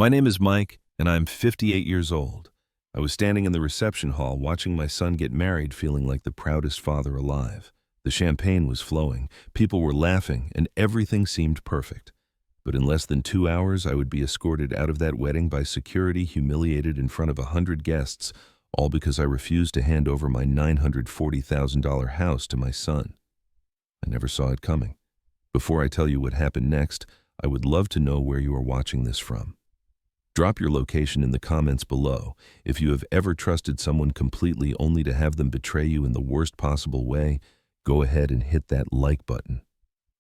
My name is Mike, and I'm 58 years old. I was standing in the reception hall watching my son get married, feeling like the proudest father alive. The champagne was flowing, people were laughing, and everything seemed perfect. But in less than 2 hours, I would be escorted out of that wedding by security, humiliated in front of 100 guests, all because I refused to hand over my $940,000 house to my son. I never saw it coming. Before I tell you what happened next, I would love to know where you are watching this from. Drop your location in the comments below. If you have ever trusted someone completely only to have them betray you in the worst possible way, go ahead and hit that like button.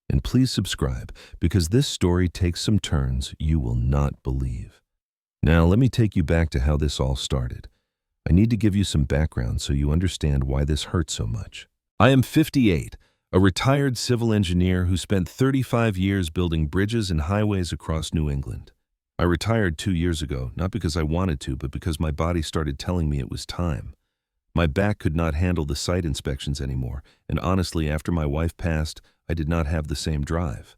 And please subscribe, because this story takes some turns you will not believe. Now, let me take you back to how this all started. I need to give you some background so you understand why this hurts so much. I am 58, a retired civil engineer who spent 35 years building bridges and highways across New England. I retired 2 years ago, not because I wanted to, but because my body started telling me it was time. My back could not handle the site inspections anymore, and honestly, after my wife passed, I did not have the same drive.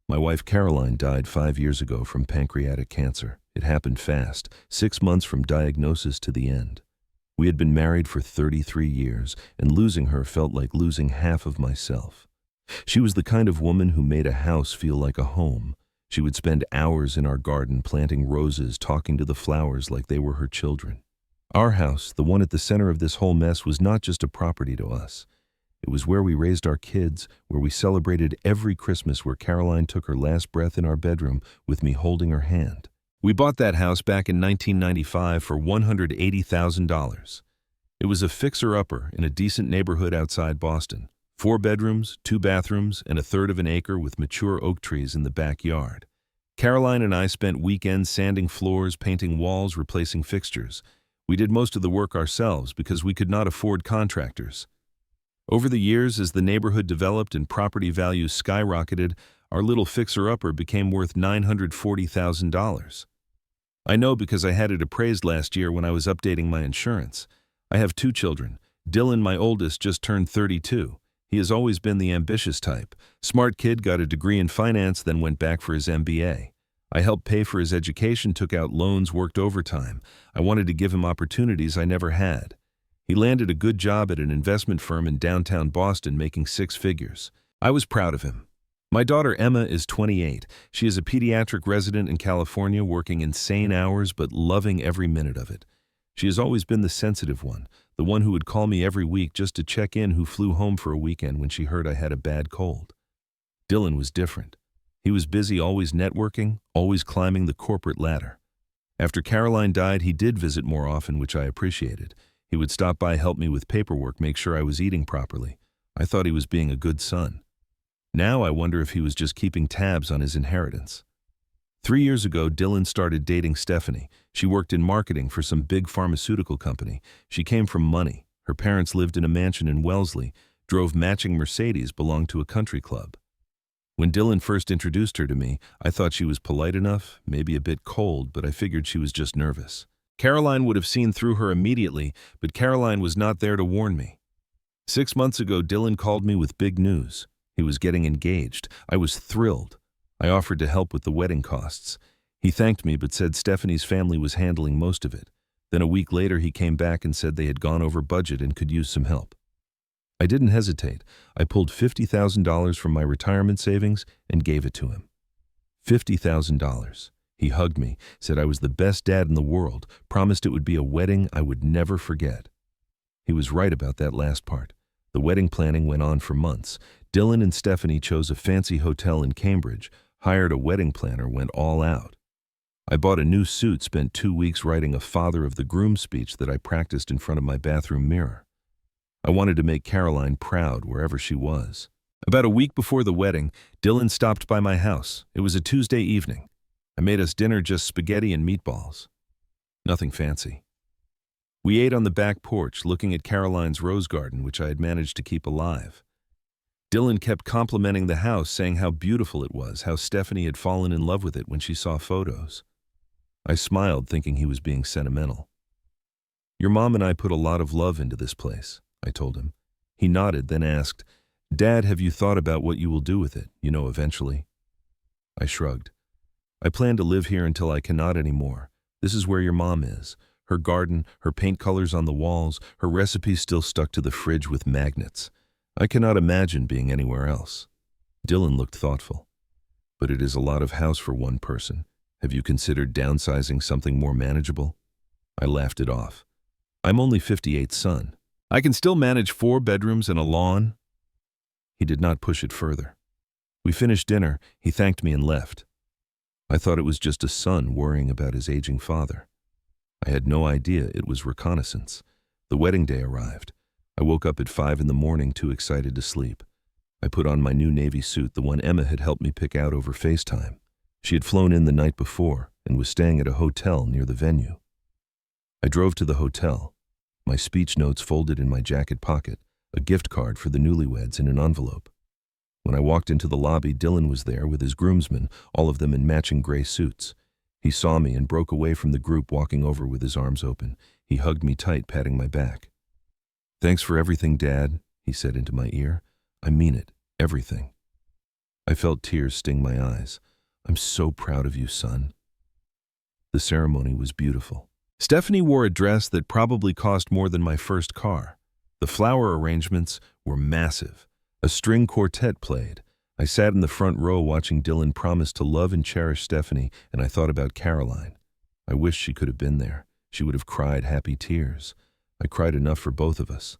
My wife Caroline died 5 years ago from pancreatic cancer. It happened fast, 6 months from diagnosis to the end. We had been married for 33 years, and losing her felt like losing half of myself. She was the kind of woman who made a house feel like a home. She would spend hours in our garden planting roses, talking to the flowers like they were her children. Our house, the one at the center of this whole mess, was not just a property to us. It was where we raised our kids, where we celebrated every Christmas, where Caroline took her last breath in our bedroom with me holding her hand. We bought that house back in 1995 for $180,000. It was a fixer-upper in a decent neighborhood outside Boston. 4 bedrooms, 2 bathrooms, and 1/3 of an acre with mature oak trees in the backyard. Caroline and I spent weekends sanding floors, painting walls, replacing fixtures. We did most of the work ourselves because we could not afford contractors. Over the years, as the neighborhood developed and property values skyrocketed, our little fixer-upper became worth $940,000. I know because I had it appraised last year when I was updating my insurance. I have 2 children. Dylan, my oldest, just turned 32. He has always been the ambitious type. Smart kid, got a degree in finance, then went back for his MBA. I helped pay for his education, took out loans, worked overtime. I wanted to give him opportunities I never had. He landed a good job at an investment firm in downtown Boston, making 6 figures. I was proud of him. My daughter Emma is 28. She is a pediatric resident in California, working insane hours but loving every minute of it. She has always been the sensitive one, the one who would call me every week just to check in, who flew home for a weekend when she heard I had a bad cold. Dylan was different. He was busy, always networking, always climbing the corporate ladder. After Caroline died, he did visit more often, which I appreciated. He would stop by, help me with paperwork, make sure I was eating properly. I thought he was being a good son. Now I wonder if he was just keeping tabs on his inheritance. 3 years ago, Dylan started dating Stephanie. She worked in marketing for some big pharmaceutical company. She came from money. Her parents lived in a mansion in Wellesley, drove matching Mercedes, belonged to a country club. When Dylan first introduced her to me, I thought she was polite enough, maybe a bit cold, but I figured she was just nervous. Caroline would have seen through her immediately, but Caroline was not there to warn me. 6 months ago, Dylan called me with big news. He was getting engaged. I was thrilled. I offered to help with the wedding costs. He thanked me but said Stephanie's family was handling most of it. Then a week later he came back and said they had gone over budget and could use some help. I didn't hesitate. I pulled $50,000 from my retirement savings and gave it to him. $50,000. He hugged me, said I was the best dad in the world, promised it would be a wedding I would never forget. He was right about that last part. The wedding planning went on for months. Dylan and Stephanie chose a fancy hotel in Cambridge, hired a wedding planner, went all out. I bought a new suit, spent 2 weeks writing a father of the groom speech that I practiced in front of my bathroom mirror. I wanted to make Caroline proud wherever she was. About a week before the wedding, Dylan stopped by my house. It was a Tuesday evening. I made us dinner, just spaghetti and meatballs. Nothing fancy. We ate on the back porch, looking at Caroline's rose garden, which I had managed to keep alive. Dylan kept complimenting the house, saying how beautiful it was, how Stephanie had fallen in love with it when she saw photos. I smiled, thinking he was being sentimental. "Your mom and I put a lot of love into this place," I told him. He nodded, then asked, "Dad, have you thought about what you will do with it, eventually?" I shrugged. I plan to live here until I cannot anymore. This is where your mom is. Her garden, her paint colors on the walls, her recipes still stuck to the fridge with magnets. I cannot imagine being anywhere else." Dylan looked thoughtful. "But it is a lot of house for one person. Have you considered downsizing something more manageable?" I laughed it off. "I'm only 58, son. I can still manage 4 bedrooms and a lawn." He did not push it further. We finished dinner, he thanked me and left. I thought it was just a son worrying about his aging father. I had no idea it was reconnaissance. The wedding day arrived. I woke up at 5 in the morning, too excited to sleep. I put on my new navy suit, the one Emma had helped me pick out over FaceTime. She had flown in the night before and was staying at a hotel near the venue. I drove to the hotel, my speech notes folded in my jacket pocket, a gift card for the newlyweds in an envelope. When I walked into the lobby, Dylan was there with his groomsmen, all of them in matching gray suits. He saw me and broke away from the group, walking over with his arms open. He hugged me tight, patting my back. "Thanks for everything, Dad," he said into my ear. "I mean it, everything." I felt tears sting my eyes. "I'm so proud of you, son." The ceremony was beautiful. Stephanie wore a dress that probably cost more than my first car. The flower arrangements were massive. A string quartet played. I sat in the front row watching Dylan promise to love and cherish Stephanie, and I thought about Caroline. I wished she could have been there. She would have cried happy tears. I cried enough for both of us.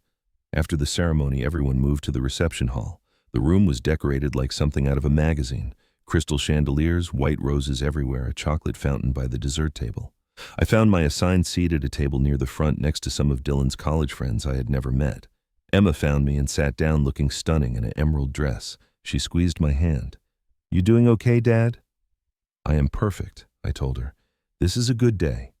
After the ceremony, everyone moved to the reception hall. The room was decorated like something out of a magazine. Crystal chandeliers, white roses everywhere, a chocolate fountain by the dessert table. I found my assigned seat at a table near the front next to some of Dylan's college friends I had never met. Emma found me and sat down looking stunning in an emerald dress. She squeezed my hand. "You doing okay, Dad?" "I am perfect," I told her. "This is a good day."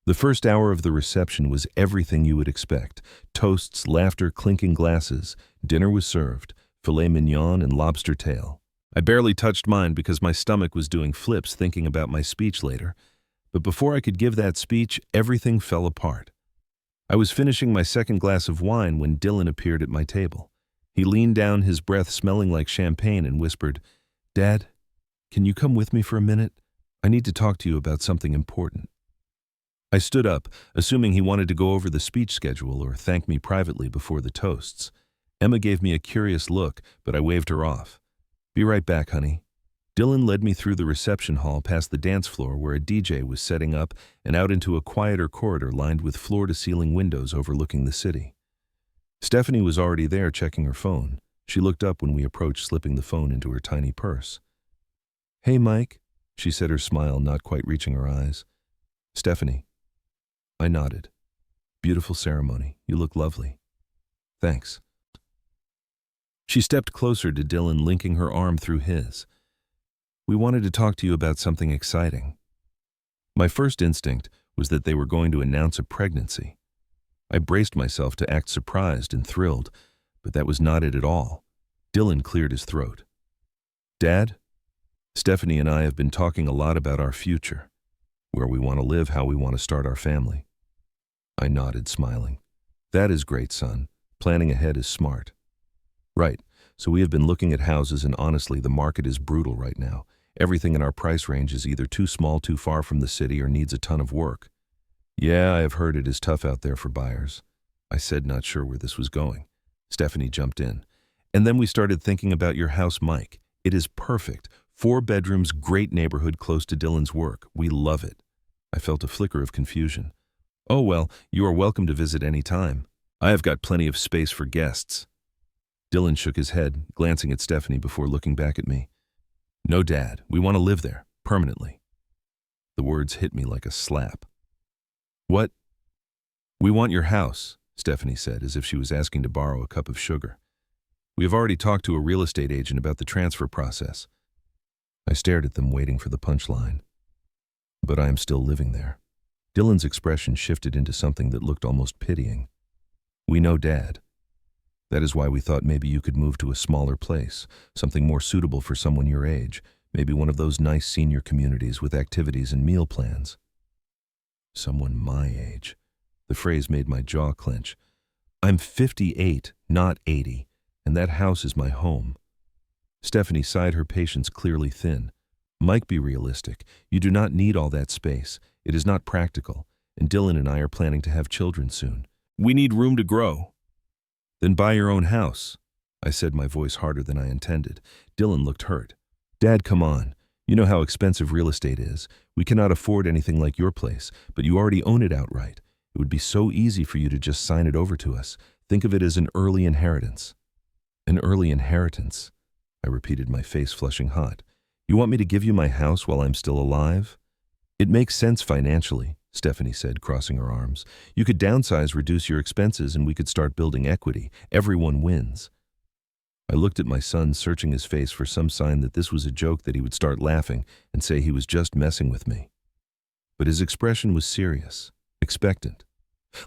The first hour of the reception was everything you would expect. Toasts, laughter, clinking glasses. Dinner was served, filet mignon and lobster tail. I barely touched mine because my stomach was doing flips thinking about my speech later. But before I could give that speech, everything fell apart. I was finishing my second glass of wine when Dylan appeared at my table. He leaned down, his breath smelling like champagne, and whispered, "Dad, can you come with me for a minute? I need to talk to you about something important." I stood up, assuming he wanted to go over the speech schedule or thank me privately before the toasts. Emma gave me a curious look, but I waved her off. "Be right back, honey." Dylan led me through the reception hall past the dance floor where a DJ was setting up and out into a quieter corridor lined with floor-to-ceiling windows overlooking the city. Stephanie was already there checking her phone. She looked up when we approached, slipping the phone into her tiny purse. "Hey, Mike," she said, her smile not quite reaching her eyes. "Stephanie." I nodded. "Beautiful ceremony. You look lovely." "Thanks." She stepped closer to Dylan, linking her arm through his. "We wanted to talk to you about something exciting." My first instinct was that they were going to announce a pregnancy. I braced myself to act surprised and thrilled, but that was not it at all. Dylan cleared his throat. "Dad, Stephanie and I have been talking a lot about our future, where we want to live, how we want to start our family." I nodded, smiling. "That is great, son. Planning ahead is smart." "Right. So we have been looking at houses, and honestly, the market is brutal right now. Everything in our price range is either too small, too far from the city, or needs a ton of work." "Yeah, I have heard it is tough out there for buyers," I said, not sure where this was going. Stephanie jumped in. "And then we started thinking about your house, Mike. It is perfect. 4 bedrooms, great neighborhood close to Dylan's work. We love it." I felt a flicker of confusion. "Oh, well, you are welcome to visit any time. I have got plenty of space for guests." Dylan shook his head, glancing at Stephanie before looking back at me. "No, Dad, we want to live there, permanently." The words hit me like a slap. "What?" "We want your house," Stephanie said, as if she was asking to borrow a cup of sugar. "We have already talked to a real estate agent about the transfer process." I stared at them, waiting for the punchline. "But I am still living there." Dylan's expression shifted into something that looked almost pitying. "We know, Dad. That is why we thought maybe you could move to a smaller place, something more suitable for someone your age, maybe one of those nice senior communities with activities and meal plans." Someone my age. The phrase made my jaw clench. I'm 58, not 80, and that house is my home. Stephanie sighed, her patience clearly thin. Mike, be realistic. You do not need all that space. It is not practical, and Dylan and I are planning to have children soon. We need room to grow. Then buy your own house, I said, my voice harder than I intended. Dylan looked hurt. Dad, come on. You know how expensive real estate is. We cannot afford anything like your place, but you already own it outright. It would be so easy for you to just sign it over to us. Think of it as an early inheritance. An early inheritance, I repeated, my face flushing hot. You want me to give you my house while I'm still alive? It makes sense financially, Stephanie said, crossing her arms. You could downsize, reduce your expenses, and we could start building equity. Everyone wins. I looked at my son, searching his face for some sign that this was a joke, that he would start laughing and say he was just messing with me. But his expression was serious, expectant,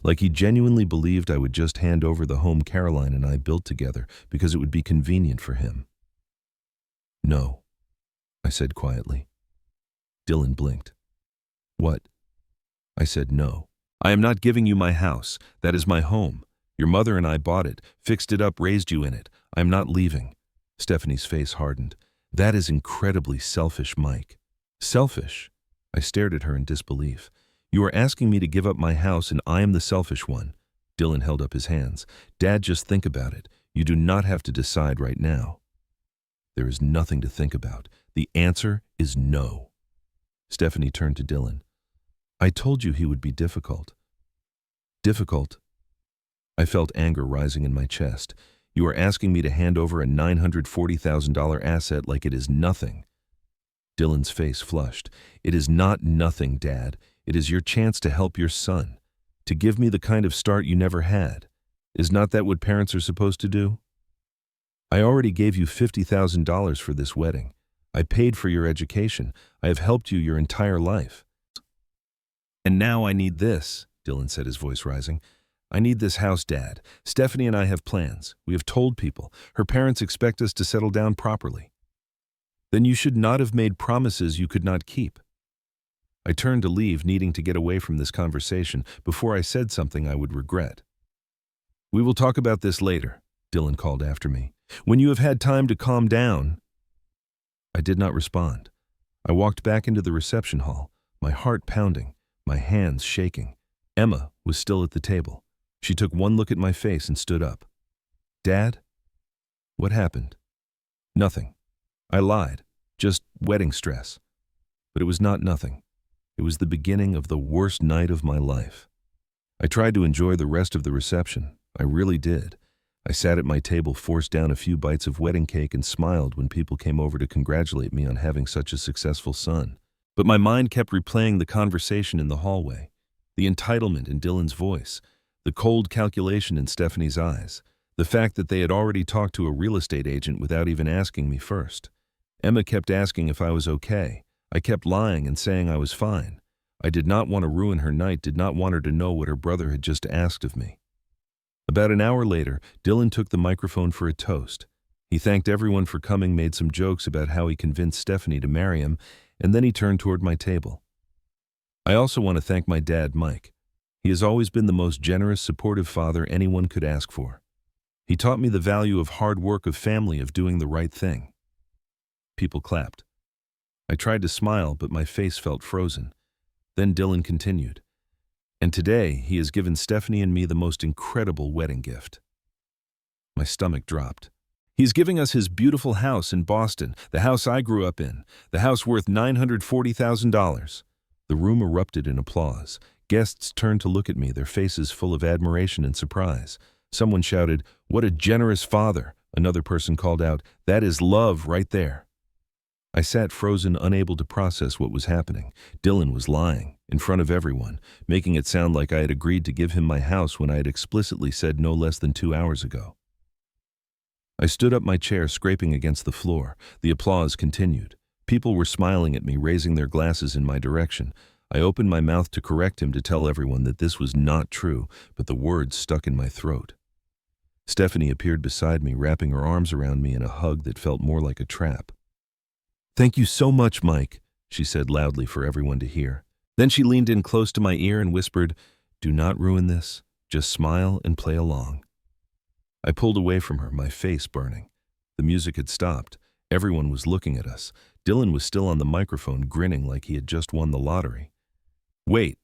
like he genuinely believed I would just hand over the home Caroline and I built together because it would be convenient for him. No, I said quietly. Dylan blinked. What? I said no. I am not giving you my house. That is my home. Your mother and I bought it, fixed it up, raised you in it. I am not leaving. Stephanie's face hardened. That is incredibly selfish, Mike. Selfish? I stared at her in disbelief. You are asking me to give up my house and I am the selfish one. Dylan held up his hands. Dad, just think about it. You do not have to decide right now. There is nothing to think about. The answer is no. Stephanie turned to Dylan. I told you he would be difficult. Difficult? I felt anger rising in my chest. You are asking me to hand over a $940,000 asset like it is nothing. Dylan's face flushed. It is not nothing, Dad. It is your chance to help your son, to give me the kind of start you never had. Is not that what parents are supposed to do? I already gave you $50,000 for this wedding. I paid for your education. I have helped you your entire life. And now I need this, Dylan said, his voice rising. I need this house, Dad. Stephanie and I have plans. We have told people. Her parents expect us to settle down properly. Then you should not have made promises you could not keep. I turned to leave, needing to get away from this conversation before I said something I would regret. We will talk about this later, Dylan called after me. When you have had time to calm down. I did not respond. I walked back into the reception hall, my heart pounding, my hands shaking. Emma was still at the table. She took one look at my face and stood up. Dad? What happened? Nothing. I lied. Just wedding stress. But it was not nothing. It was the beginning of the worst night of my life. I tried to enjoy the rest of the reception. I really did. I sat at my table, forced down a few bites of wedding cake, and smiled when people came over to congratulate me on having such a successful son. But my mind kept replaying the conversation in the hallway, the entitlement in Dylan's voice, the cold calculation in Stephanie's eyes, the fact that they had already talked to a real estate agent without even asking me first. Emma kept asking if I was okay. I kept lying and saying I was fine. I did not want to ruin her night, did not want her to know what her brother had just asked of me. About an hour later, Dylan took the microphone for a toast. He thanked everyone for coming, made some jokes about how he convinced Stephanie to marry him, and then he turned toward my table. I also want to thank my dad, Mike. He has always been the most generous, supportive father anyone could ask for. He taught me the value of hard work, of family, of doing the right thing. People clapped. I tried to smile, but my face felt frozen. Then Dylan continued. And today, he has given Stephanie and me the most incredible wedding gift. My stomach dropped. He's giving us his beautiful house in Boston, the house I grew up in, the house worth $940,000. The room erupted in applause. Guests turned to look at me, their faces full of admiration and surprise. Someone shouted, "What a generous father!" Another person called out, "That is love right there." I sat frozen, unable to process what was happening. Dylan was lying, in front of everyone, making it sound like I had agreed to give him my house when I had explicitly said no less than 2 hours ago. I stood up, my chair scraping against the floor. The applause continued. People were smiling at me, raising their glasses in my direction. I opened my mouth to correct him, to tell everyone that this was not true, but the words stuck in my throat. Stephanie appeared beside me, wrapping her arms around me in a hug that felt more like a trap. "Thank you so much, Mike," she said loudly for everyone to hear. Then she leaned in close to my ear and whispered, "Do not ruin this. Just smile and play along." I pulled away from her, my face burning. The music had stopped. Everyone was looking at us. Dylan was still on the microphone, grinning like he had just won the lottery. "Wait,"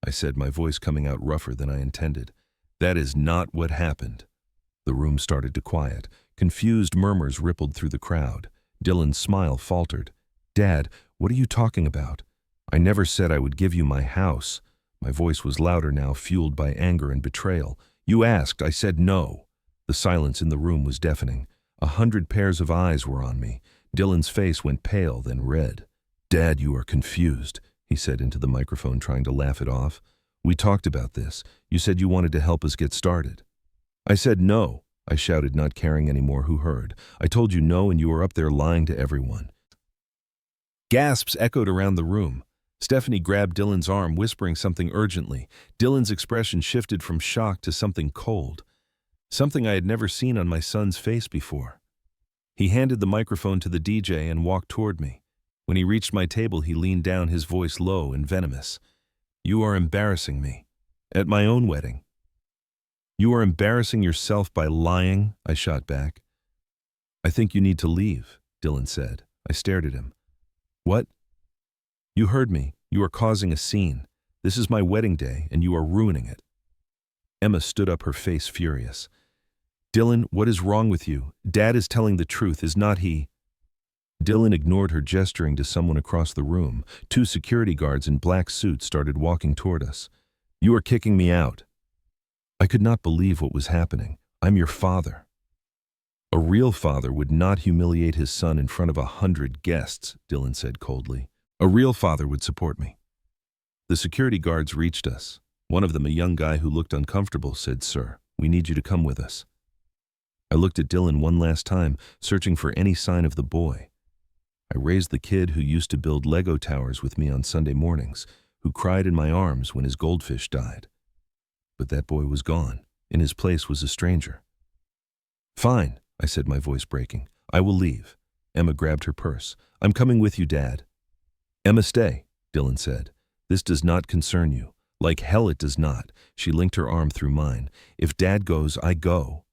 I said, my voice coming out rougher than I intended. "That is not what happened." The room started to quiet. Confused murmurs rippled through the crowd. Dylan's smile faltered. "Dad, what are you talking about? I never said I would give you my house." My voice was louder now, fueled by anger and betrayal. "You asked, I said no." The silence in the room was deafening. 100 pairs of eyes were on me. Dylan's face went pale, then red. "Dad, you are confused," he said into the microphone, trying to laugh it off. "We talked about this. You said you wanted to help us get started." "I said no," I shouted, not caring anymore who heard. "I told you no, and you were up there lying to everyone." Gasps echoed around the room. Stephanie grabbed Dylan's arm, whispering something urgently. Dylan's expression shifted from shock to something cold, something I had never seen on my son's face before. He handed the microphone to the DJ and walked toward me. When he reached my table, he leaned down, his voice low and venomous. "You are embarrassing me. At my own wedding. You are embarrassing yourself by lying," I shot back. "I think you need to leave," Dylan said. I stared at him. "What?" "You heard me. You are causing a scene. This is my wedding day, and you are ruining it." Emma stood up, her face furious. "Dylan, what is wrong with you? Dad is telling the truth, is not he?" Dylan ignored her, gesturing to someone across the room. 2 security guards in black suits started walking toward us. "You are kicking me out." I could not believe what was happening. "I'm your father." "A real father would not humiliate his son in front of 100 guests," Dylan said coldly. "A real father would support me." The security guards reached us. One of them, a young guy who looked uncomfortable, said, "Sir, we need you to come with us." I looked at Dylan one last time, searching for any sign of the boy. I raised the kid who used to build Lego towers with me on Sunday mornings, who cried in my arms when his goldfish died. But that boy was gone. In his place was a stranger. "Fine," I said, my voice breaking. "I will leave." Emma grabbed her purse. "I'm coming with you, Dad." "Emma, stay," Dylan said. "This does not concern you. Like hell it does not." She linked her arm through mine. "If Dad goes, I go."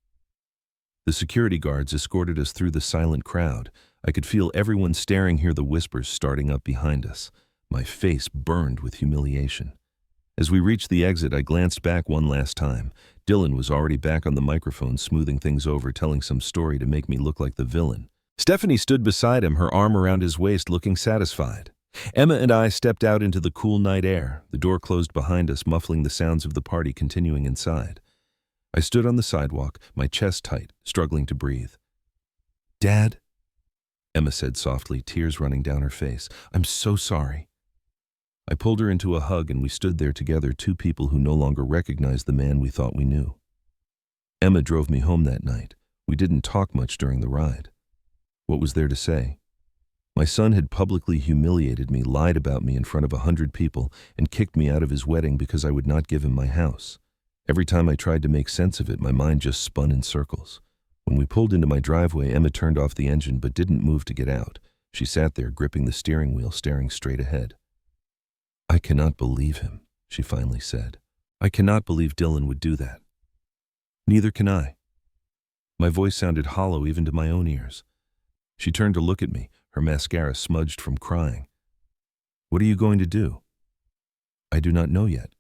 The security guards escorted us through the silent crowd. I could feel everyone staring, hear the whispers starting up behind us. My face burned with humiliation. As we reached the exit, I glanced back one last time. Dylan was already back on the microphone, smoothing things over, telling some story to make me look like the villain. Stephanie stood beside him, her arm around his waist, looking satisfied. Emma and I stepped out into the cool night air. The door closed behind us, muffling the sounds of the party continuing inside. I stood on the sidewalk, my chest tight, struggling to breathe. "Dad," Emma said softly, tears running down her face. "I'm so sorry." I pulled her into a hug, and we stood there together, 2 people who no longer recognized the man we thought we knew. Emma drove me home that night. We didn't talk much during the ride. What was there to say? My son had publicly humiliated me, lied about me in front of 100 people, and kicked me out of his wedding because I would not give him my house. Every time I tried to make sense of it, my mind just spun in circles. When we pulled into my driveway, Emma turned off the engine but didn't move to get out. She sat there, gripping the steering wheel, staring straight ahead. "I cannot believe him," she finally said. "I cannot believe Dylan would do that." "Neither can I." My voice sounded hollow even to my own ears. She turned to look at me, her mascara smudged from crying. "What are you going to do?" "I do not know yet."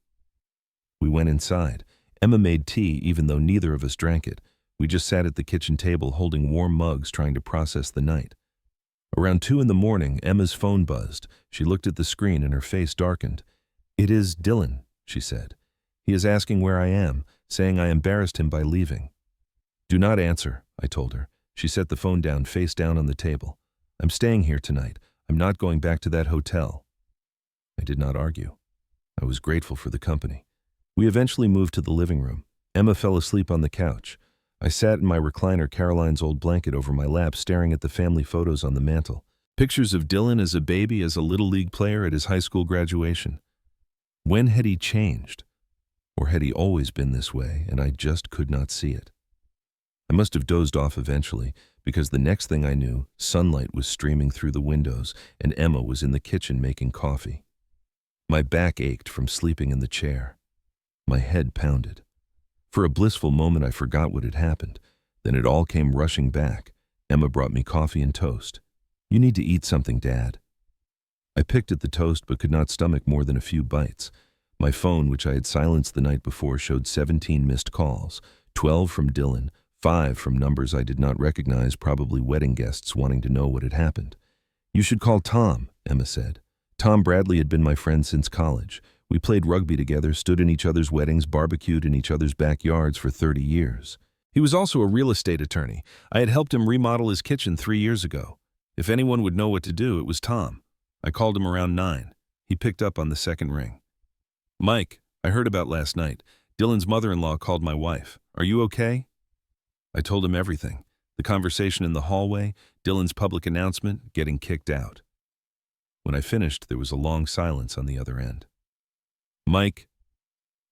We went inside. Emma made tea, even though neither of us drank it. We just sat at the kitchen table, holding warm mugs, trying to process the night. Around 2 in the morning, Emma's phone buzzed. She looked at the screen and her face darkened. "It is Dylan," she said. "He is asking where I am, saying I embarrassed him by leaving." "Do not answer," I told her. She set the phone down, face down on the table. "I'm staying here tonight. I'm not going back to that hotel." I did not argue. I was grateful for the company. We eventually moved to the living room. Emma fell asleep on the couch. I sat in my recliner, Caroline's old blanket over my lap, staring at the family photos on the mantel. Pictures of Dylan as a baby, as a Little League player at his high school graduation. When had he changed? Or had he always been this way, and I just could not see it? I must have dozed off eventually, because the next thing I knew, sunlight was streaming through the windows, and Emma was in the kitchen making coffee. My back ached from sleeping in the chair. My head pounded. For a blissful moment, I forgot what had happened. Then it all came rushing back. Emma brought me coffee and toast. You need to eat something, Dad. I picked at the toast but could not stomach more than a few bites. My phone, which I had silenced the night before, showed 17 missed calls, 12 from Dylan, 5 from numbers I did not recognize, probably wedding guests wanting to know what had happened. You should call Tom, Emma said. Tom Bradley had been my friend since college. We played rugby together, stood in each other's weddings, barbecued in each other's backyards for 30 years. He was also a real estate attorney. I had helped him remodel his kitchen 3 years ago. If anyone would know what to do, it was Tom. I called him around 9. He picked up on the second ring. Mike, I heard about last night. Dylan's mother-in-law called my wife. Are you okay? I told him everything. The conversation in the hallway, Dylan's public announcement, getting kicked out. When I finished, there was a long silence on the other end. Mike,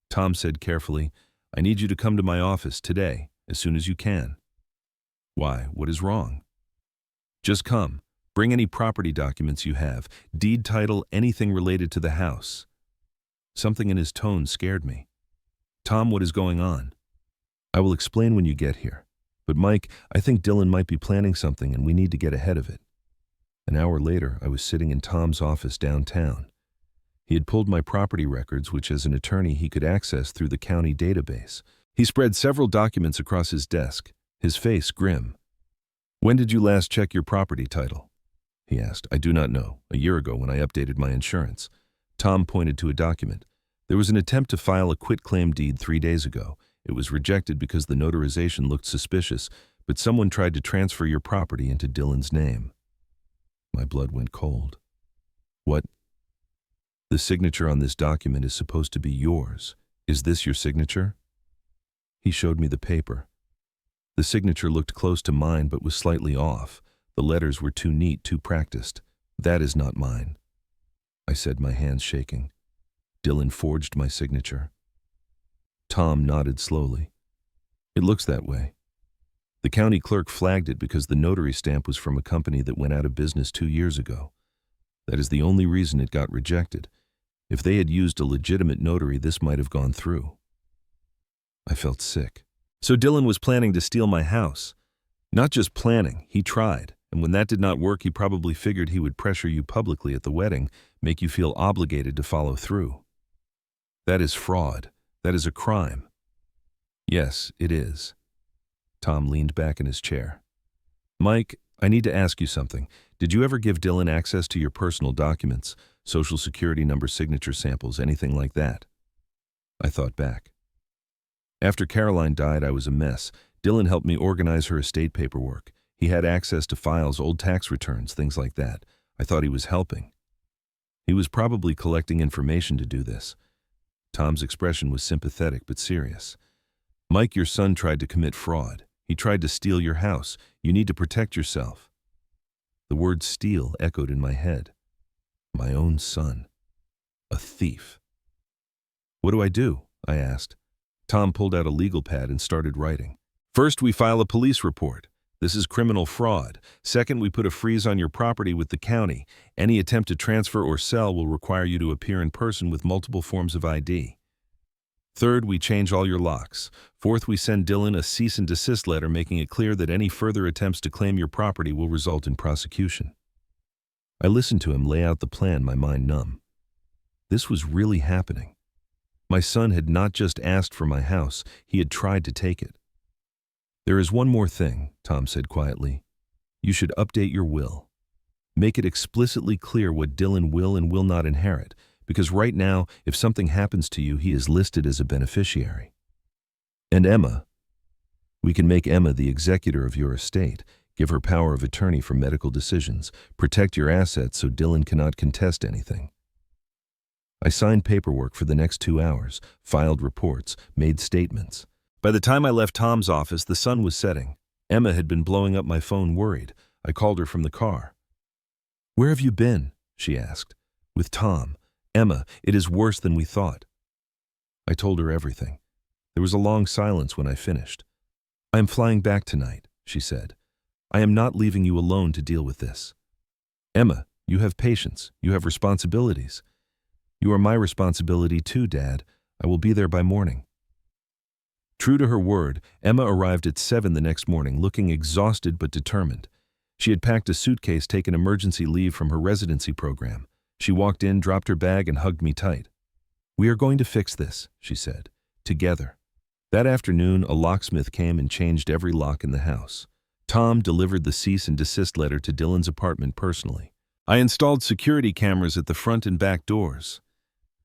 Tom said carefully, I need you to come to my office today, as soon as you can. Why, what is wrong? Just come. Bring any property documents you have, deed title, anything related to the house. Something in his tone scared me. Tom, what is going on? I will explain when you get here. But Mike, I think Dylan might be planning something and we need to get ahead of it. An hour later, I was sitting in Tom's office downtown. He had pulled my property records, which as an attorney he could access through the county database. He spread several documents across his desk, his face grim. When did you last check your property title? He asked. I do not know. A year ago when I updated my insurance. Tom pointed to a document. There was an attempt to file a quitclaim deed 3 days ago. It was rejected because the notarization looked suspicious, but someone tried to transfer your property into Dylan's name. My blood went cold. What? The signature on this document is supposed to be yours. Is this your signature? He showed me the paper. The signature looked close to mine but was slightly off. The letters were too neat, too practiced. That is not mine, I said, my hands shaking. Dylan forged my signature. Tom nodded slowly. It looks that way. The county clerk flagged it because the notary stamp was from a company that went out of business 2 years ago. That is the only reason it got rejected. If they had used a legitimate notary, this might have gone through. I felt sick. So Dylan was planning to steal my house. Not just planning, he tried. And when that did not work, he probably figured he would pressure you publicly at the wedding, make you feel obligated to follow through. That is fraud. That is a crime. Yes, it is. Tom leaned back in his chair. Mike, I need to ask you something. Did you ever give Dylan access to your personal documents, social security number, signature samples, anything like that? I thought back. After Caroline died, I was a mess. Dylan helped me organize her estate paperwork. He had access to files, old tax returns, things like that. I thought he was helping. He was probably collecting information to do this. Tom's expression was sympathetic but serious. Mike, your son tried to commit fraud. He tried to steal your house. You need to protect yourself. The word steal echoed in my head. My own son. A thief. What do I do? I asked. Tom pulled out a legal pad and started writing. First, we file a police report. This is criminal fraud. Second, we put a freeze on your property with the county. Any attempt to transfer or sell will require you to appear in person with multiple forms of ID. Third, we change all your locks. Fourth, we send Dylan a cease and desist letter making it clear that any further attempts to claim your property will result in prosecution. I listened to him lay out the plan, my mind numb. This was really happening. My son had not just asked for my house, he had tried to take it. There is one more thing, Tom said quietly. You should update your will. Make it explicitly clear what Dylan will and will not inherit, because right now, if something happens to you, he is listed as a beneficiary. And Emma. We can make Emma the executor of your estate, give her power of attorney for medical decisions, protect your assets so Dylan cannot contest anything. I signed paperwork for the next 2 hours, filed reports, made statements. By the time I left Tom's office, the sun was setting. Emma had been blowing up my phone, worried. I called her from the car. Where have you been? She asked. With Tom. Emma, it is worse than we thought. I told her everything. There was a long silence when I finished. I am flying back tonight, she said. I am not leaving you alone to deal with this. Emma, you have patience. You have responsibilities. You are my responsibility too, Dad. I will be there by morning. True to her word, Emma arrived at 7 the next morning, looking exhausted but determined. She had packed a suitcase, taken emergency leave from her residency program. She walked in, dropped her bag, and hugged me tight. "We are going to fix this," she said. "Together." That afternoon, a locksmith came and changed every lock in the house. Tom delivered the cease and desist letter to Dylan's apartment personally. I installed security cameras at the front and back doors,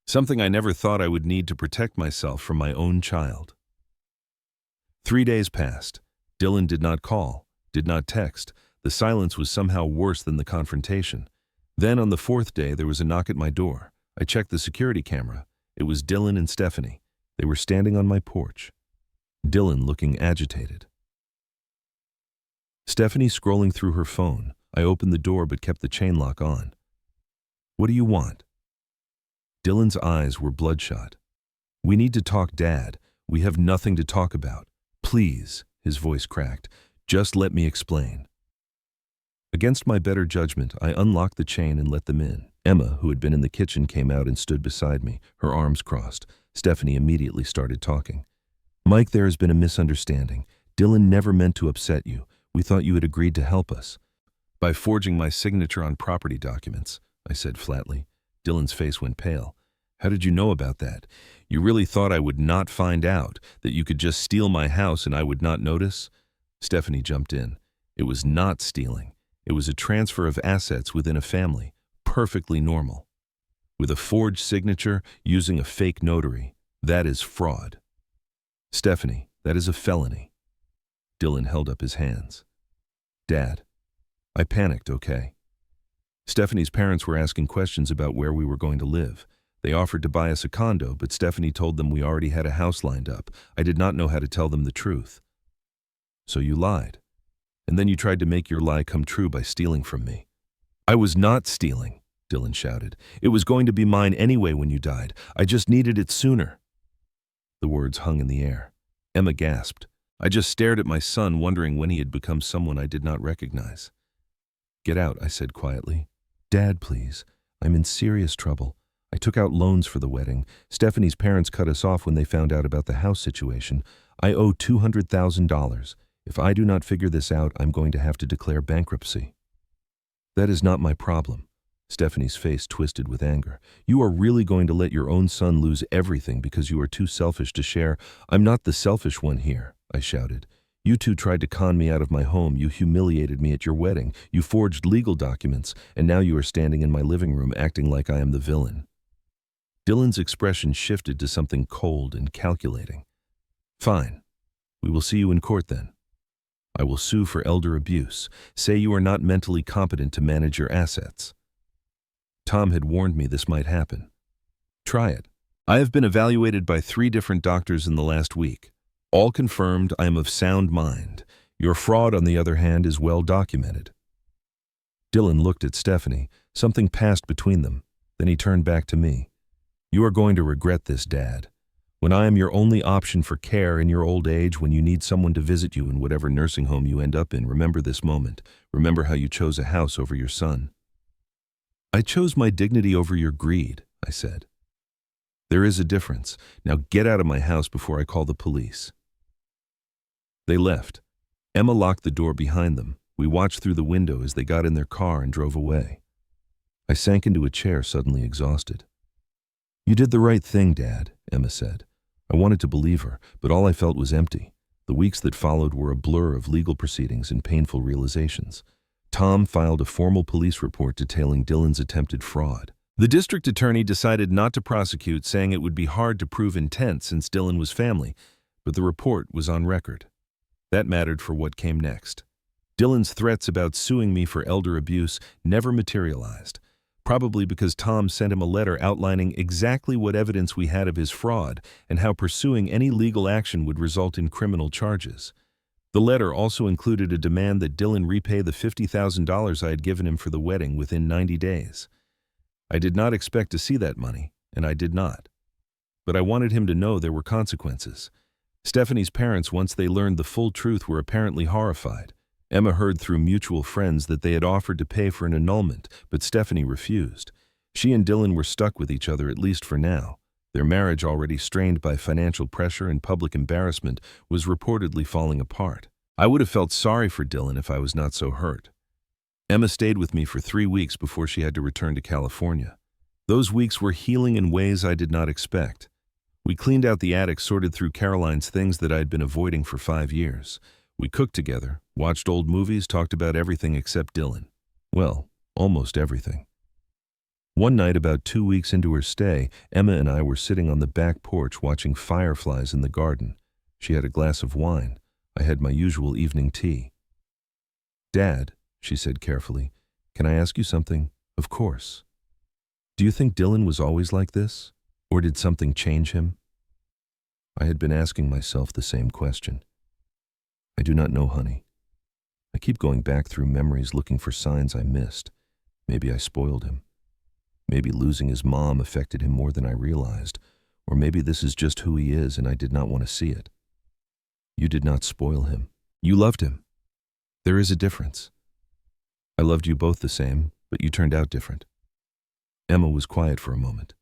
something I never thought I would need to protect myself from my own child. 3 days passed. Dylan did not call, did not text. The silence was somehow worse than the confrontation. Then on the 4th day, there was a knock at my door. I checked the security camera. It was Dylan and Stephanie. They were standing on my porch. Dylan looking agitated. Stephanie scrolling through her phone. I opened the door but kept the chain lock on. "What do you want?" Dylan's eyes were bloodshot. "We need to talk, Dad. We have nothing to talk about. Please," his voice cracked. "Just let me explain." Against my better judgment, I unlocked the chain and let them in. Emma, who had been in the kitchen, came out and stood beside me, her arms crossed. Stephanie immediately started talking. "Mike, there has been a misunderstanding. Dylan never meant to upset you. We thought you had agreed to help us." "By forging my signature on property documents," I said flatly. Dylan's face went pale. "How did you know about that? You really thought I would not find out, that you could just steal my house and I would not notice?" Stephanie jumped in. "It was not stealing. It was a transfer of assets within a family. Perfectly normal. With a forged signature, using a fake notary. That is fraud. Stephanie, that is a felony." Dylan held up his hands. "Dad." I panicked, okay. Stephanie's parents were asking questions about where we were going to live. They offered to buy us a condo, but Stephanie told them we already had a house lined up. I did not know how to tell them the truth. "So you lied. And then you tried to make your lie come true by stealing from me." "I was not stealing," Dylan shouted. "It was going to be mine anyway when you died. I just needed it sooner." The words hung in the air. Emma gasped. I just stared at my son, wondering when he had become someone I did not recognize. "Get out," I said quietly. "Dad, please. I'm in serious trouble. I took out loans for the wedding. Stephanie's parents cut us off when they found out about the house situation. I owe $200,000. If I do not figure this out, I'm going to have to declare bankruptcy." "That is not my problem." Stephanie's face twisted with anger. "You are really going to let your own son lose everything because you are too selfish to share?" "I'm not the selfish one here," I shouted. "You two tried to con me out of my home. You humiliated me at your wedding. You forged legal documents, and now you are standing in my living room acting like I am the villain." Dylan's expression shifted to something cold and calculating. "Fine. We will see you in court then. I will sue for elder abuse. Say you are not mentally competent to manage your assets." Tom had warned me this might happen. "Try it. I have been evaluated by 3 different doctors in the last week. All confirmed I am of sound mind. Your fraud, on the other hand, is well documented." Dylan looked at Stephanie. Something passed between them. Then he turned back to me. "You are going to regret this, Dad. When I am your only option for care in your old age, when you need someone to visit you in whatever nursing home you end up in, remember this moment. Remember how you chose a house over your son." "I chose my dignity over your greed," I said. "There is a difference. Now get out of my house before I call the police." They left. Emma locked the door behind them. We watched through the window as they got in their car and drove away. I sank into a chair, suddenly exhausted. "You did the right thing, Dad," Emma said. I wanted to believe her, but all I felt was empty. The weeks that followed were a blur of legal proceedings and painful realizations. Tom filed a formal police report detailing Dylan's attempted fraud. The district attorney decided not to prosecute, saying it would be hard to prove intent since Dylan was family, but the report was on record. That mattered for what came next. Dylan's threats about suing me for elder abuse never materialized, probably because Tom sent him a letter outlining exactly what evidence we had of his fraud and how pursuing any legal action would result in criminal charges. The letter also included a demand that Dylan repay the $50,000 I had given him for the wedding within 90 days. I did not expect to see that money, and I did not. But I wanted him to know there were consequences. Stephanie's parents, once they learned the full truth, were apparently horrified. Emma heard through mutual friends that they had offered to pay for an annulment, but Stephanie refused. She and Dylan were stuck with each other, at least for now. Their marriage, already strained by financial pressure and public embarrassment, was reportedly falling apart. I would have felt sorry for Dylan if I was not so hurt. Emma stayed with me for 3 weeks before she had to return to California. Those weeks were healing in ways I did not expect. We cleaned out the attic, sorted through Caroline's things that I had been avoiding for 5 years. We cooked together, watched old movies, talked about everything except Dylan. Well, almost everything. One night, about 2 weeks into her stay, Emma and I were sitting on the back porch watching fireflies in the garden. She had a glass of wine. I had my usual evening tea. "Dad," she said carefully, "can I ask you something?" "Of course." "Do you think Dylan was always like this? Or did something change him?" I had been asking myself the same question. "I do not know, honey. I keep going back through memories looking for signs I missed. Maybe I spoiled him. Maybe losing his mom affected him more than I realized. Or maybe this is just who he is and I did not want to see it." "You did not spoil him. You loved him. There is a difference. I loved you both the same, but you turned out different." Emma was quiet for a moment.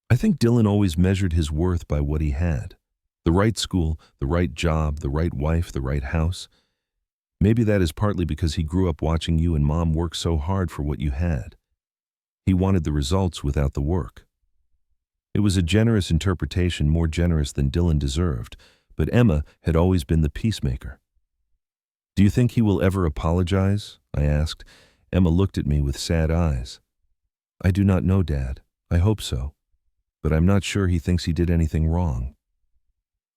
"I think Dylan always measured his worth by what he had. The right school, the right job, the right wife, the right house. Maybe that is partly because he grew up watching you and Mom work so hard for what you had. He wanted the results without the work." It was a generous interpretation, more generous than Dylan deserved, but Emma had always been the peacemaker. "Do you think he will ever apologize?" I asked. Emma looked at me with sad eyes. "I do not know, Dad. I hope so. But I'm not sure he thinks he did anything wrong."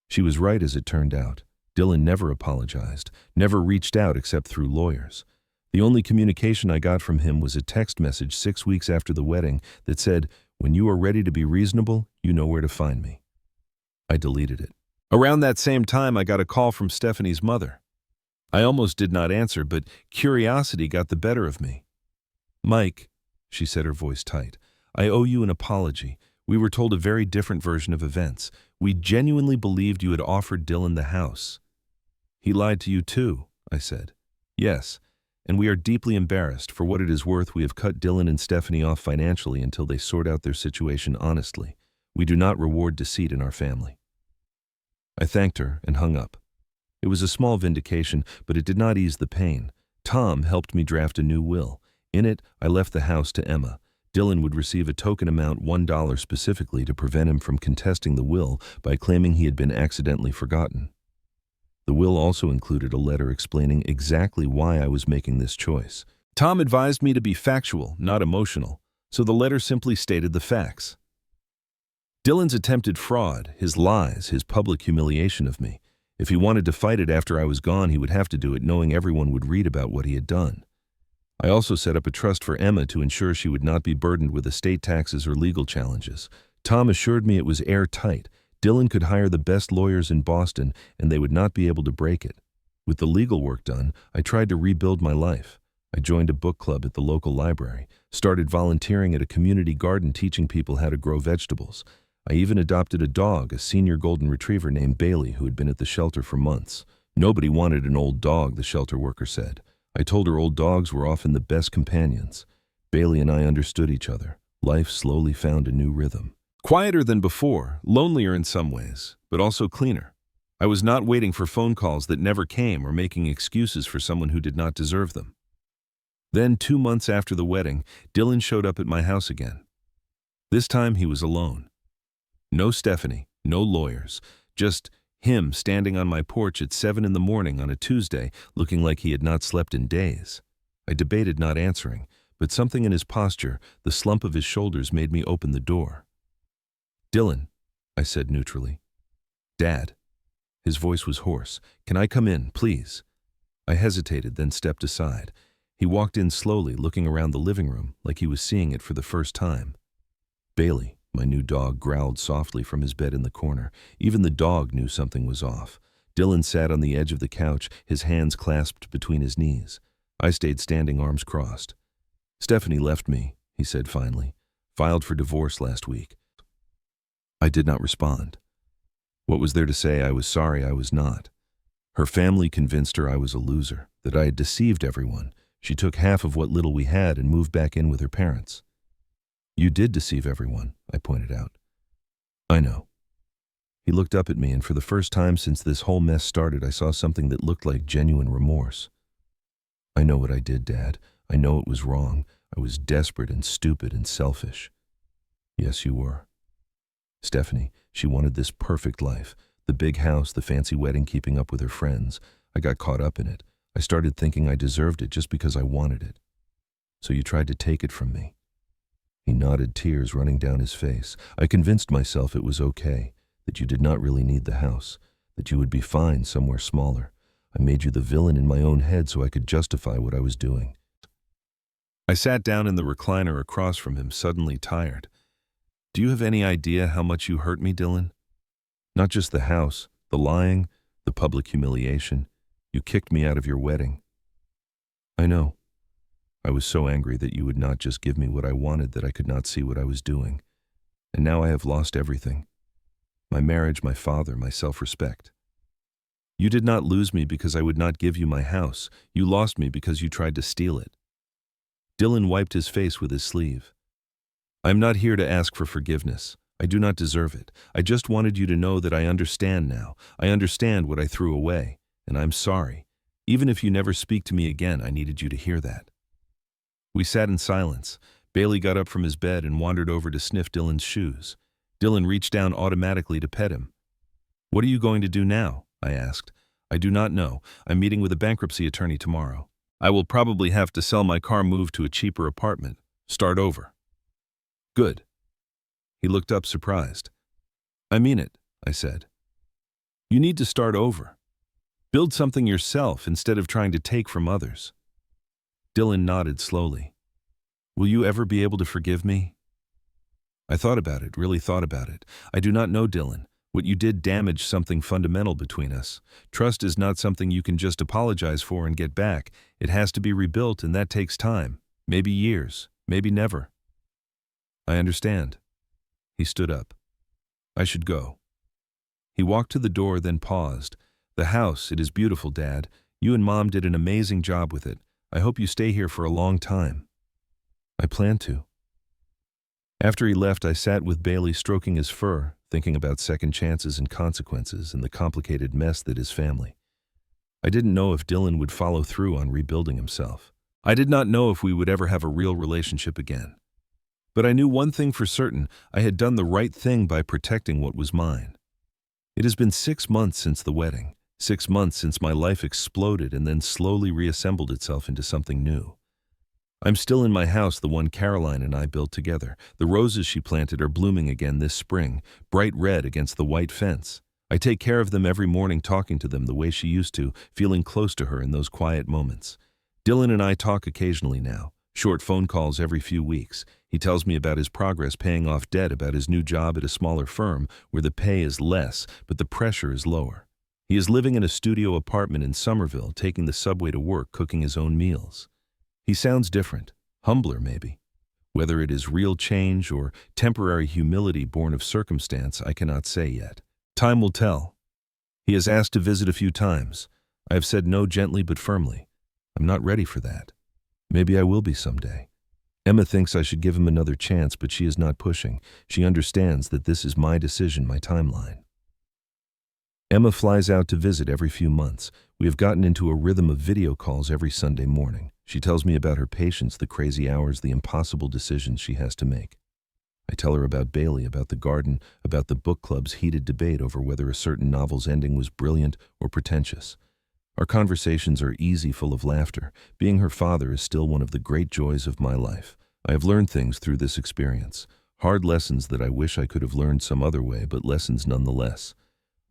She was right, as it turned out. Dylan never apologized, never reached out except through lawyers. The only communication I got from him was a text message 6 weeks after the wedding that said, "When you are ready to be reasonable, you know where to find me." I deleted it. Around that same time, I got a call from Stephanie's mother. I almost did not answer, but curiosity got the better of me. "Mike," she said, her voice tight, "I owe you an apology. We were told a very different version of events. We genuinely believed you had offered Dylan the house." "He lied to you too," I said. "Yes, and we are deeply embarrassed. For what it is worth, we have cut Dylan and Stephanie off financially until they sort out their situation honestly. We do not reward deceit in our family." I thanked her and hung up. It was a small vindication, but it did not ease the pain. Tom helped me draft a new will. In it, I left the house to Emma. Dylan would receive a token amount, $1 specifically, to prevent him from contesting the will by claiming he had been accidentally forgotten. The will also included a letter explaining exactly why I was making this choice. Tom advised me to be factual, not emotional, so the letter simply stated the facts. Dylan's attempted fraud, his lies, his public humiliation of me. If he wanted to fight it after I was gone, he would have to do it knowing everyone would read about what he had done. I also set up a trust for Emma to ensure she would not be burdened with estate taxes or legal challenges. Tom assured me it was airtight. Dylan could hire the best lawyers in Boston, and they would not be able to break it. With the legal work done, I tried to rebuild my life. I joined a book club at the local library, started volunteering at a community garden teaching people how to grow vegetables. I even adopted a dog, a senior golden retriever named Bailey, who had been at the shelter for months. Nobody wanted an old dog, the shelter worker said. I told her old dogs were often the best companions. Bailey and I understood each other. Life slowly found a new rhythm. Quieter than before, lonelier in some ways, but also cleaner. I was not waiting for phone calls that never came or making excuses for someone who did not deserve them. Then, 2 months after the wedding, Dylan showed up at my house again. This time he was alone. No Stephanie, no lawyers, just him standing on my porch at 7 in the morning on a Tuesday, looking like he had not slept in days. I debated not answering, but something in his posture, the slump of his shoulders, made me open the door. "Dylan," I said neutrally. "Dad." His voice was hoarse. "Can I come in, please?" I hesitated, then stepped aside. He walked in slowly, looking around the living room like he was seeing it for the first time. Bailey, my new dog, growled softly from his bed in the corner. Even the dog knew something was off. Dylan sat on the edge of the couch, his hands clasped between his knees. I stayed standing, arms crossed. "Stephanie left me," he said finally. "Filed for divorce last week." I did not respond. What was there to say? I was sorry I was not. Her family convinced her I was a loser, that I had deceived everyone. She took half of what little we had and moved back in with her parents. "You did deceive everyone," I pointed out. "I know." He looked up at me, and for the first time since this whole mess started, I saw something that looked like genuine remorse. I know what I did, Dad. I know it was wrong. I was desperate and stupid and selfish. Yes, you were. Stephanie, she wanted this perfect life. The big house, the fancy wedding, keeping up with her friends. I got caught up in it. I started thinking I deserved it just because I wanted it. So you tried to take it from me. He nodded, tears running down his face. I convinced myself it was okay, that you did not really need the house, that you would be fine somewhere smaller. I made you the villain in my own head so I could justify what I was doing. I sat down in the recliner across from him, suddenly tired. Do you have any idea how much you hurt me, Dylan? Not just the house, the lying, the public humiliation. You kicked me out of your wedding. I know. I was so angry that you would not just give me what I wanted that I could not see what I was doing. And now I have lost everything. My marriage, my father, my self-respect. You did not lose me because I would not give you my house. You lost me because you tried to steal it. Dylan wiped his face with his sleeve. I am not here to ask for forgiveness. I do not deserve it. I just wanted you to know that I understand now. I understand what I threw away, and I'm sorry. Even if you never speak to me again, I needed you to hear that. We sat in silence. Bailey got up from his bed and wandered over to sniff Dylan's shoes. Dylan reached down automatically to pet him. What are you going to do now? I asked. I do not know. I'm meeting with a bankruptcy attorney tomorrow. I will probably have to sell my car, move to a cheaper apartment, start over. Good. He looked up surprised. I mean it, I said. You need to start over. Build something yourself instead of trying to take from others. Dylan nodded slowly. Will you ever be able to forgive me? I thought about it, really thought about it. I do not know, Dylan. What you did damaged something fundamental between us. Trust is not something you can just apologize for and get back. It has to be rebuilt, and that takes time. Maybe years, maybe never. I understand. He stood up. I should go. He walked to the door, then paused. The house, it is beautiful, Dad. You and Mom did an amazing job with it. I hope you stay here for a long time. I plan to. After he left, I sat with Bailey, stroking his fur, thinking about second chances and consequences and the complicated mess that is family. I didn't know if Dylan would follow through on rebuilding himself. I did not know if we would ever have a real relationship again. But I knew one thing for certain: I had done the right thing by protecting what was mine. It has been 6 months since the wedding, 6 months since my life exploded and then slowly reassembled itself into something new. I'm still in my house, the one Caroline and I built together. The roses she planted are blooming again this spring, bright red against the white fence. I take care of them every morning, talking to them the way she used to, feeling close to her in those quiet moments. Dylan and I talk occasionally now, short phone calls every few weeks. He tells me about his progress paying off debt, about his new job at a smaller firm where the pay is less, but the pressure is lower. He is living in a studio apartment in Somerville, taking the subway to work, cooking his own meals. He sounds different, humbler maybe. Whether it is real change or temporary humility born of circumstance, I cannot say yet. Time will tell. He has asked to visit a few times. I have said no, gently but firmly. I'm not ready for that. Maybe I will be someday. Emma thinks I should give him another chance, but she is not pushing. She understands that this is my decision, my timeline. Emma flies out to visit every few months. We have gotten into a rhythm of video calls every Sunday morning. She tells me about her patients, the crazy hours, the impossible decisions she has to make. I tell her about Bailey, about the garden, about the book club's heated debate over whether a certain novel's ending was brilliant or pretentious. Our conversations are easy, full of laughter. Being her father is still one of the great joys of my life. I have learned things through this experience. Hard lessons that I wish I could have learned some other way, but lessons nonetheless.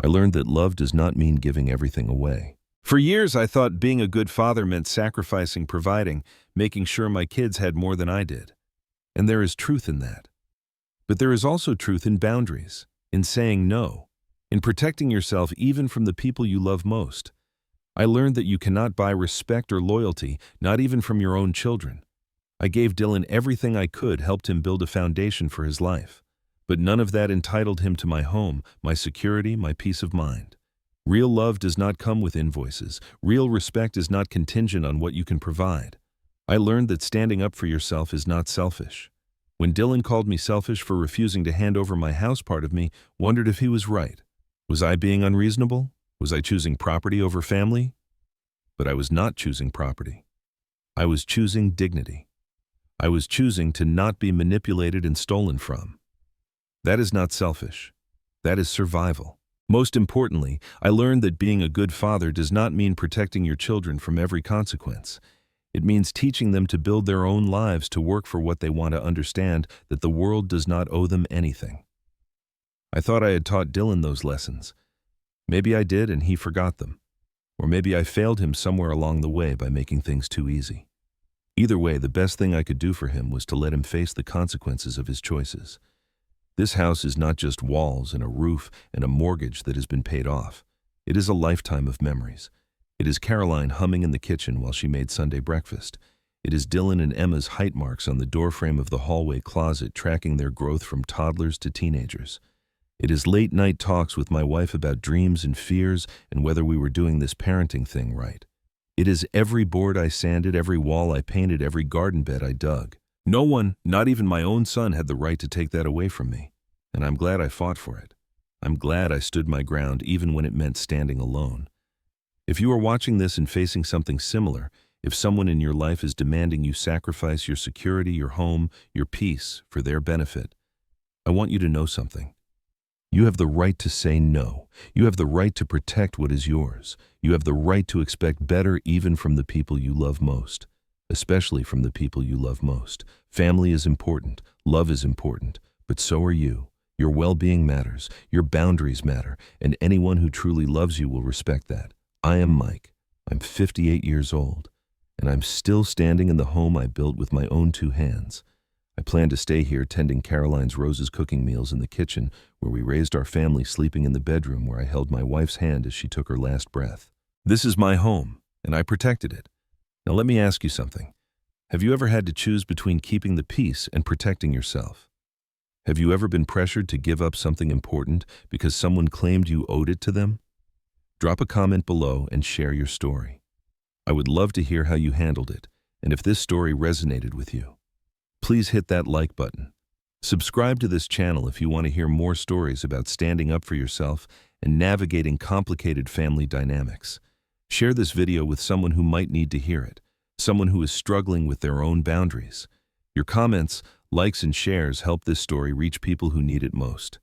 I learned that love does not mean giving everything away. For years, I thought being a good father meant sacrificing, providing, making sure my kids had more than I did. And there is truth in that. But there is also truth in boundaries, in saying no, in protecting yourself even from the people you love most. I learned that you cannot buy respect or loyalty, not even from your own children. I gave Dylan everything I could, helped him build a foundation for his life. But none of that entitled him to my home, my security, my peace of mind. Real love does not come with invoices. Real respect is not contingent on what you can provide. I learned that standing up for yourself is not selfish. When Dylan called me selfish for refusing to hand over my house, part of me wondered if he was right. Was I being unreasonable? Was I choosing property over family? But I was not choosing property. I was choosing dignity. I was choosing to not be manipulated and stolen from. That is not selfish. That is survival. Most importantly, I learned that being a good father does not mean protecting your children from every consequence. It means teaching them to build their own lives, to work for what they want, to understand that the world does not owe them anything. I thought I had taught Dylan those lessons. Maybe I did and he forgot them. Or maybe I failed him somewhere along the way by making things too easy. Either way, the best thing I could do for him was to let him face the consequences of his choices. This house is not just walls and a roof and a mortgage that has been paid off. It is a lifetime of memories. It is Caroline humming in the kitchen while she made Sunday breakfast. It is Dylan and Emma's height marks on the doorframe of the hallway closet, tracking their growth from toddlers to teenagers. It is late-night talks with my wife about dreams and fears and whether we were doing this parenting thing right. It is every board I sanded, every wall I painted, every garden bed I dug. No one, not even my own son, had the right to take that away from me. And I'm glad I fought for it. I'm glad I stood my ground even when it meant standing alone. If you are watching this and facing something similar, if someone in your life is demanding you sacrifice your security, your home, your peace for their benefit, I want you to know something. You have the right to say no. You have the right to protect what is yours. You have the right to expect better even from the people you love most, especially from the people you love most. Family is important. Love is important. But so are you. Your well-being matters. Your boundaries matter. And anyone who truly loves you will respect that. I am Mike. I'm 58 years old. And I'm still standing in the home I built with my own two hands. I plan to stay here tending Caroline's Rose's cooking meals in the kitchen, where we raised our family, sleeping in the bedroom where I held my wife's hand as she took her last breath. This is my home, and I protected it. Now let me ask you something. Have you ever had to choose between keeping the peace and protecting yourself? Have you ever been pressured to give up something important because someone claimed you owed it to them? Drop a comment below and share your story. I would love to hear how you handled it, and if this story resonated with you. Please hit that like button. Subscribe to this channel if you want to hear more stories about standing up for yourself and navigating complicated family dynamics. Share this video with someone who might need to hear it, someone who is struggling with their own boundaries. Your comments, likes, and shares help this story reach people who need it most.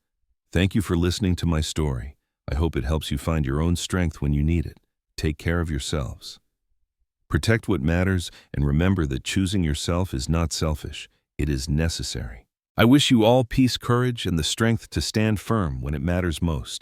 Thank you for listening to my story. I hope it helps you find your own strength when you need it. Take care of yourselves. Protect what matters, and remember that choosing yourself is not selfish, it is necessary. I wish you all peace, courage, and the strength to stand firm when it matters most.